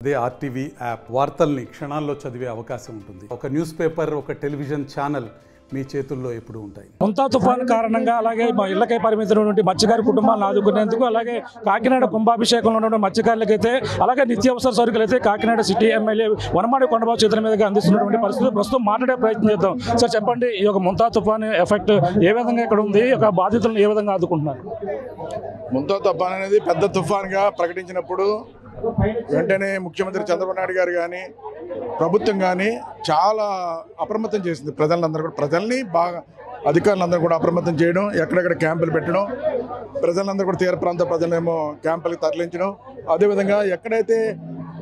అదే RTV app వార్తల్ని క్షణాల్లో చదివే అవకాశం ఉంటుంది. ఒక న్యూస్ పేపర్, ఒక టెలివిజన్ ఛానల్ మీ చేతుల్లో ఎప్పుడు ఉంటాయి. ముంతా తుఫాను కారణంగా అలాగే ఇళ్లకై పరిమితమైనటువంటి మత్స్యకారు కుటుంబాలను ఆదుకునేందుకు, అలాగే కాకినాడ కుంభాభిషేకంలో ఉన్నటువంటి మత్స్యకారులకైతే, అలాగే నిత్యావసర సరుకులు అయితే కాకినాడ సిటీ ఎమ్మెల్యే వనమాడి కొండబాబు చేతుల మీదుగా అందిస్తున్నటువంటి పరిస్థితులు ప్రస్తుతం మాట్లాడే ప్రయత్నం చేద్దాం. సార్ చెప్పండి, ఈ యొక్క ముంతా తుఫాను ఎఫెక్ట్ ఏ విధంగా ఇక్కడ ఉంది, ఒక బాధితులను ఏ విధంగా ఆదుకుంటున్నారు? ముంతా తుఫాన్ అనేది పెద్ద తుఫాన్గా ప్రకటించినప్పుడు వెంటనే ముఖ్యమంత్రి చంద్రబాబు నాయుడు గారు కానీ ప్రభుత్వం కానీ చాలా అప్రమత్తం చేసింది. ప్రజల్ని బాగా అధికారులందరూ కూడా అప్రమత్తం చేయడం, ఎక్కడెక్కడ క్యాంపులు పెట్టడం, ప్రజలందరూ కూడా తీర ప్రాంత ప్రజలేమో క్యాంపులకు తరలించడం, అదేవిధంగా ఎక్కడైతే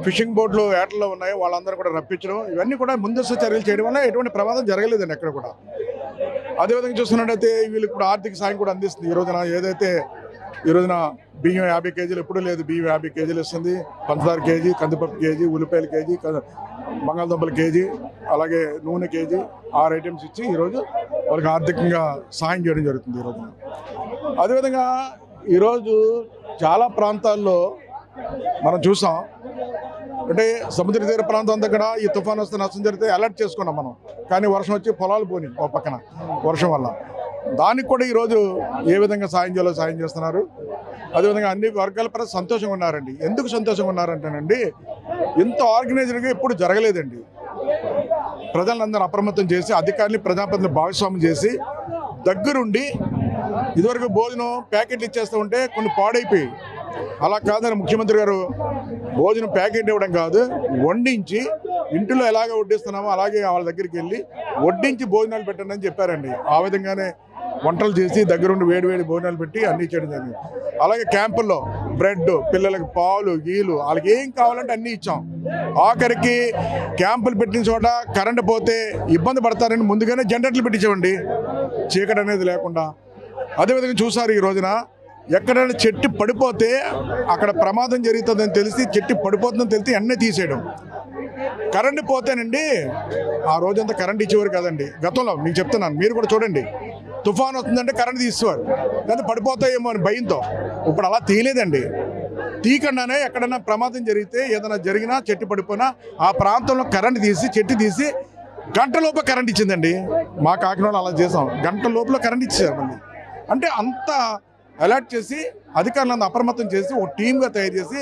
ఫిషింగ్ బోట్లు ఏటల్లో ఉన్నాయో వాళ్ళందరూ కూడా రప్పించడం, ఇవన్నీ కూడా ముందస్తు చర్యలు చేయడం వల్ల ఎటువంటి ప్రమాదం జరగలేదండి ఎక్కడ కూడా. అదేవిధంగా చూస్తున్నట్టయితే వీళ్ళకి ఇప్పుడు ఆర్థిక సాయం కూడా అందిస్తుంది. ఈ రోజున బియ్యం 50 కేజీలు, ఎప్పుడూ లేదు బియ్యం 50 కేజీలు ఇస్తుంది, పంచదార కేజీ, కందిపప్పు కేజీ, ఉల్లిపాయల కేజీ, బంగాళదుంపల కేజీ, అలాగే నూనె కేజీ, 6 ఐటమ్స్ ఇచ్చి ఈరోజు వాళ్ళకి ఆర్థికంగా సహాయం చేయడం జరుగుతుంది ఈ రోజున. అదేవిధంగా ఈరోజు చాలా ప్రాంతాల్లో మనం చూసాం, అంటే సముద్ర తీర ప్రాంతం అంతా కూడా ఈ తుఫాను వస్తే నష్టం జరిగితే అలర్ట్ చేసుకున్నాం మనం, కానీ వర్షం వచ్చి పొలాలు పోని ఒక పక్కన వర్షం వల్ల. దానికి కూడా ఈరోజు ఏ విధంగా సాయం చేయాలో సాయం చేస్తున్నారు. అదేవిధంగా అన్ని వర్గాల ప్రజలు సంతోషంగా ఉన్నారండి. ఎందుకు సంతోషంగా ఉన్నారంటేనండి, ఇంత ఆర్గనైజ్డ్గా ఎప్పుడు జరగలేదండి. ప్రజలందరూ అప్రమత్తం చేసి, అధికారులు ప్రజాప్రతినిధులు భాగస్వామ్యం చేసి దగ్గరుండి, ఇదివరకు భోజనం ప్యాకెట్లు ఇచ్చేస్తూ ఉంటే కొన్ని పాడైపోయి, అలా కాదని ముఖ్యమంత్రి గారు భోజనం ప్యాకెట్ ఇవ్వడం కాదు, వండించి ఇంటిలో ఎలాగ వడ్డిస్తున్నామో అలాగే వాళ్ళ దగ్గరికి వెళ్ళి వడ్డించి భోజనాలు పెట్టండి అని చెప్పారండి. ఆ విధంగానే వంటలు చేసి దగ్గరుండి వేడి భోజనాలు పెట్టి అన్నీ చేయడం జరిగింది. అలాగే క్యాంపుల్లో బ్రెడ్, పిల్లలకి పాలు, గీలు, వాళ్ళకి ఏం కావాలంటే అన్నీ ఇచ్చాం. ఆఖరికి క్యాంపులు పెట్టిన చోట కరెంటు పోతే ఇబ్బంది పడతారని ముందుగానే జనరేటర్లు పెట్టించామండి, చీకటి అనేది లేకుండా. అదేవిధంగా చూసారు ఈ రోజున ఎక్కడైనా చెట్టు పడిపోతే అక్కడ ప్రమాదం జరుగుతుందని తెలిసి, చెట్టు పడిపోతుందని తెలిసి ఎన్నే తీసేయడం. కరెంటు పోతేనండి ఆ రోజంతా కరెంట్ ఇచ్చేవారు కదండి గతంలో. మీకు చెప్తున్నాను, మీరు కూడా చూడండి, తుఫాన్ వస్తుందంటే కరెంట్ తీసేవారు, కానీ పడిపోతాయేమో అని భయంతో. ఇప్పుడు అలా తీయలేదండి. తీయకుండానే ఎక్కడైనా ప్రమాదం జరిగితే, ఏదైనా జరిగినా, చెట్టు పడిపోయినా ఆ ప్రాంతంలో కరెంట్ తీసి, చెట్టు తీసి గంట లోపల కరెంట్ ఇచ్చిందండి. మా కాకినాడలో అలా చేసాం, గంట లోపల కరెంట్ ఇచ్చేసారు మళ్ళీ. అంటే అంత అలర్ట్ చేసి, అధికారులను అప్రమత్తం చేసి, ఒక టీమ్గా తయారు చేసి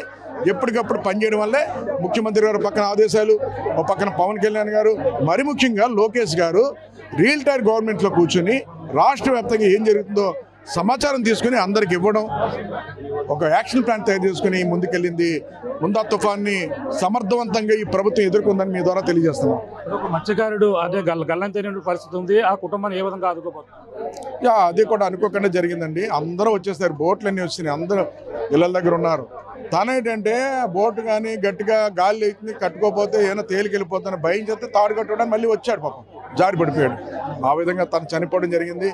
ఎప్పటికప్పుడు పనిచేయడం వల్లే ముఖ్యమంత్రి గారు పక్కన ఆదేశాలు, ఒక పక్కన పవన్ కళ్యాణ్ గారు, మరి ముఖ్యంగా లోకేష్ గారు రియల్ టైమ్ గవర్నమెంట్లో కూర్చొని రాష్ట్ర వ్యాప్తంగా ఏం జరుగుతుందో సమాచారం తీసుకుని అందరికి ఇవ్వడం, ఒక యాక్షన్ ప్లాన్ తయారు చేసుకుని ముందుకెళ్ళింది. ముందా తుఫాన్ని సమర్థవంతంగా ఈ ప్రభుత్వం ఎదుర్కొందని మీ ద్వారా తెలియజేస్తున్నాం. మత్స్యకారుడు అదే గల్లంతైన పరిస్థితి ఉంది, ఆ కుటుంబాన్ని ఏ విధంగా ఆదుకోబోతున్నారు? అది కూడా అనుకోకుండా జరిగిందండి. అందరూ వచ్చేసారు, బోట్లన్నీ వచ్చినాయి, అందరూ ఇళ్ళ దగ్గర ఉన్నారు. తనేంటంటే బోటు కానీ గట్టిగా గాలి అవుతుంది, కట్టుకోపోతే ఏమైనా తేలికెళ్ళిపోతుందని భయం చేస్తే తాడు కట్టుకోవడానికి మళ్ళీ వచ్చాడు, పాపం జారి పడిపోయాడు. ఆ విధంగా తను చనిపోవడం జరిగింది.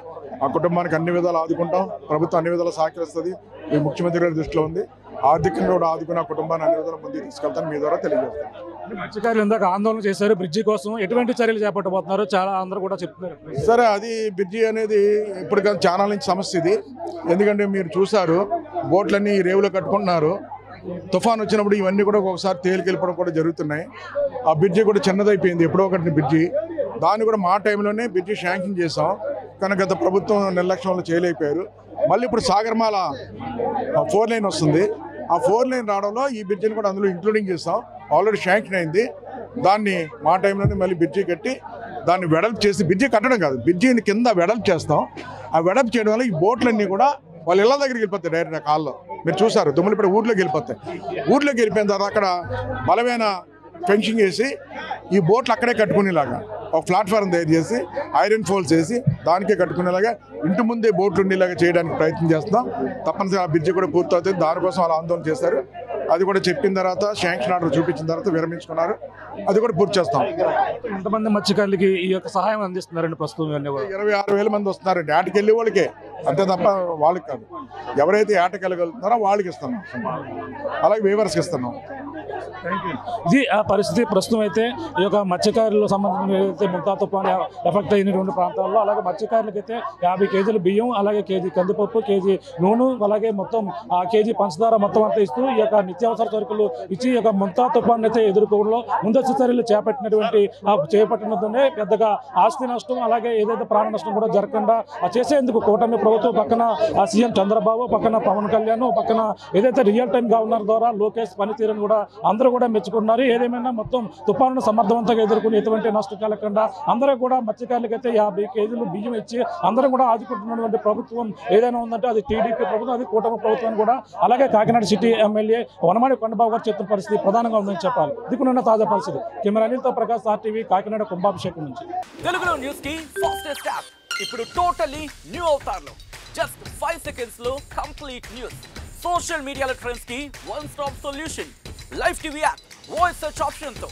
ఆ కుటుంబానికి అన్ని విధాలు ఆదుకుంటాం, ప్రభుత్వం అన్ని విధాలు సహకరిస్తుంది. ఈ ముఖ్యమంత్రి గారి దృష్టిలో ఉంది. ఆర్థికంగా కూడా ఆదుకున్న కుటుంబాన్ని అన్ని విధాలు ముందుకు తీసుకెళ్తాను మీ ద్వారా తెలియజేస్తాను. మత్స్యకారులు ఇందాక ఆందోళన చేశారు బ్రిడ్జి కోసం, ఎటువంటి చర్యలు చేపట్టబోతున్నారు చాలా అందరూ కూడా చెప్తున్నారు. సరే, అది బ్రిడ్జి అనేది ఇప్పుడు చాలా నుంచి సమస్య ఇది. ఎందుకంటే మీరు చూసారు, బోట్లన్నీ రేవులో కట్టుకుంటున్నారు. తుఫాన్ వచ్చినప్పుడు ఇవన్నీ కూడా ఒకసారి తేలికెళ్ళిపోవడం కూడా జరుగుతున్నాయి. ఆ బ్రిడ్జి కూడా చిన్నదైపోయింది, ఎప్పుడో ఒకటి బ్రిడ్జి. దాన్ని కూడా మా టైంలోనే బ్రిడ్జి శాంక్షన్ చేసాం, కానీ గత ప్రభుత్వం నిర్లక్ష్యంలో చేయలేకపోయారు. మళ్ళీ ఇప్పుడు సాగర్మాల 4 లైన్ వస్తుంది. ఆ 4 లైన్ రావడంలో ఈ బ్రిడ్జిని కూడా అందులో ఇంక్లూడింగ్ చేస్తాం. ఆల్రెడీ శాంక్షన్ అయింది. దాన్ని మా టైంలోనే మళ్ళీ బ్రిడ్జి కట్టి దాన్ని వెడల్పు చేసి, బ్రిడ్జి కట్టడం కాదు, బ్రిడ్జిని కింద వెడల్పు చేస్తాం. ఆ వెడల్పు చేయడం వల్ల ఈ బోట్లన్నీ కూడా వాళ్ళ ఇళ్ళ దగ్గరికి వెళ్ళిపోతాయి డైరెక్ట్ కాల్లో. మీరు చూసారు, దుమ్మలపేట ఊర్లోకి వెళ్ళిపోతాయి. ఊర్లోకి వెళ్ళిపోయిన తర్వాత అక్కడ బలమైన ఫెన్సింగ్ వేసి ఈ బోట్లు అక్కడే కట్టుకునేలాగా ఒక ప్లాట్ఫారం తయారు చేసి ఐరన్ ఫోల్స్ వేసి దానికే కట్టుకునేలాగా ఇంటి ముందే బోట్లు ఉండేలాగా చేయడానికి ప్రయత్నం చేస్తున్నాం. తప్పనిసరిగా ఆ బ్రిడ్జి కూడా పూర్తవుతుంది. దానికోసం అలా ఆందోళన చేశారు. అది కూడా చెప్పిన తర్వాత, శాంక్షన్ ఆర్డర్ చూపించిన తర్వాత విరమించుకున్నారు. అది కూడా పూర్తి చేస్తాం. ఎంతమంది మత్స్యకారులకి ఈ యొక్క సహాయం అందిస్తున్నారండి ప్రస్తుతం? 26,000 మంది వస్తున్నారండి ఆటకి వెళ్ళే వాళ్ళకే, అంతే తప్ప వాళ్ళకి కాదు. ఎవరైతే ఆటకి వెళ్ళగలుగుతున్నారో వాళ్ళకి ఇస్తున్నాం, అలాగే వేవర్స్కి ఇస్తున్నాం. ఇది ఆ పరిస్థితి ప్రస్తుతం అయితే ఈ యొక్క మత్స్యకారులకు సంబంధించిన ఏదైతే ముంతా తుఫాను ఎఫెక్ట్ అయినటువంటి ప్రాంతాల్లో అలాగే మత్స్యకారులకైతే 50 కేజీల బియ్యం అలాగే కేజీ కందిపప్పు కేజీ నూనె అలాగే మొత్తం కేజీ పంచదార మొత్తం అంతా ఇస్తూ ఈ యొక్క నిత్యావసర సరుకులు ఇచ్చి ఈ యొక్క ముంతా తుఫాను అయితే ఎదుర్కోవడంలో ముందస్తు చర్యలు చేపట్టినతోనే పెద్దగా ఆస్తి నష్టం అలాగే ఏదైతే ప్రాణ నష్టం కూడా జరగకుండా చేసేందుకు కూటమి ప్రభుత్వం పక్కన సీఎం చంద్రబాబు పక్కన పవన్ కళ్యాణ్ పక్కన ఏదైతే రియల్ టైం గవర్నర్ ద్వారా లోకేష్ పనితీరును కూడా అందరూ కూడా మెచ్చుకున్నారు. ఏదేమైనా మొత్తం తుఫాను సమర్థవంతంగా ఎదుర్కొని ఎటువంటి నష్టం కలగకుండా అందరూ కూడా మత్స్యకారులకైతే 50 కేజీలు బియ్యం ఇచ్చి అందరూ కూడా ఆదుకుంటున్నటువంటి ప్రభుత్వం ఏదైనా ఉందంటే అది టీడీపీ ప్రభుత్వం, అది కూటమి ప్రభుత్వం కూడా. అలాగే కాకినాడ సిటీ ఎమ్మెల్యే వనమాడి కొండబాబు గారు చెప్తున్న పరిస్థితి ప్రధానంగా ఉందని చెప్పాలి. దిక్కునున్న తాజా పరిస్థితి. కెమెరా అనిల్తో ప్రకాష్, ఆర్టీవీ, కాకినాడ కుంభాభిషేకం నుంచి. తెలుగులో న్యూస్ కి ఫాస్టెస్ట్ యాప్ ఇప్పుడు టోటల్లీ న్యూ అవతార్లో జస్ట్ 5 సెకండ్స్ లో కంప్లీట్ న్యూస్. సోషల్ మీడియాలో ట్రెండ్స్ కి one stop solution. Live TV app voice search option తో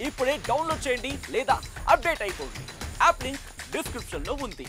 ఇప్పుడే డౌన్లోడ్ చేయండి లేదా అప్డేట్ అయిపోండి. యాప్ లింక్ డిస్క్రిప్షన్ లో ఉంది.